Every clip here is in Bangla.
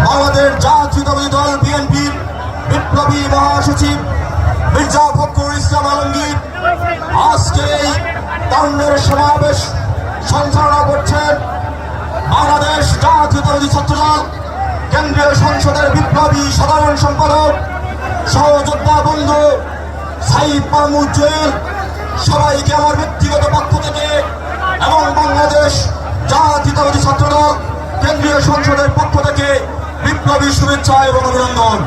বাংলাদেশ জাতীয়তাবাদী দল বিএনপির বিপ্লবী মহাসচিব মির্জা ফখরুল ইসলাম আলমগীর আজকে এই তারুণ্যের সমাবেশ সঞ্চালনা করছেন। বাংলাদেশ জাতীয়তাবাদী ছাত্রদল কেন্দ্রীয় সংসদের বিপ্লবী সাধারণ সম্পাদক সহযোদ্ধা বন্ধু সাইদ মাহমুদ জুয়েল, সবাইকে আমার ব্যক্তিগত পক্ষ থেকে এবং বাংলাদেশ জাতীয়তাবাদী ছাত্রদল কেন্দ্রীয় সংসদের পক্ষ থেকে বিপ্লবী শুভেচ্ছা এবং অভিনন্দন।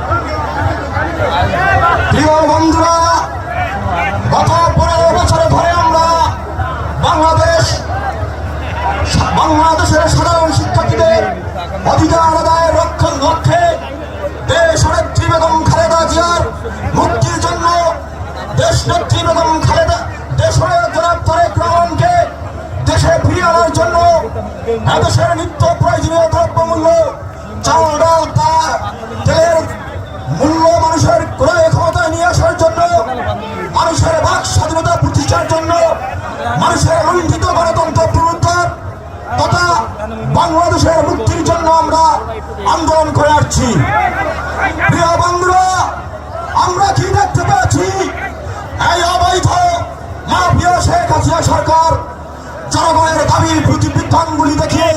প্রিয় বন্ধুরা, গত 15 বছর ধরে আমরা বাংলাদেশের সাধারণ শিক্ষার্থীদের অধিকার আদায়ের রক্ষণ লক্ষ্যে দেশনেত্রী বেগম খালেদা জিয়ার মুক্তির জন্য দেশনেত্রী বেগম খালেদা দেশের জনাব তারেক রহমানকে দেশে ফিরিয়ে আনার জন্য এদেশের নিত্য প্রয়োজনীয় দ্রব্যমূল্য চাল ডাল তেলের মূল্য মানুষের ক্রয় ক্ষমতায় নিয়ে আসার জন্য, মানুষের বাক স্বাধীনতা প্রতিষ্ঠার জন্য, মানুষের লুণ্ঠিত গণতন্ত্র পুনরুদ্ধার তথা বাংলাদেশের মুক্তির জন্য আমরা আন্দোলন করে আসছি। প্রিয় বন্ধুরা, আমরা কি দেখতে পাচ্ছি? এই অবৈধ মাফিয়া শেখ হাসিনা সরকার জনগণের দাবির প্রতিবিধানগুলি দেখিয়ে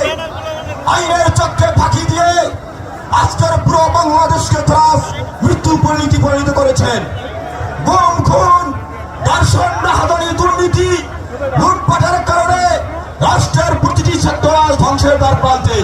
আইনের চক্রে ফাঁকি দিয়ে আজকের পুরো বাংলাদেশকে ত্রাস মৃত্যু পরিণত করেছেন। গুম খুন, ধর্ষণ, রাহাজানি, দুর্নীতি, লুটপাটের কারণে রাষ্ট্রের প্রতিটি সেক্টর ধ্বংসের দ্বার প্রান্তে।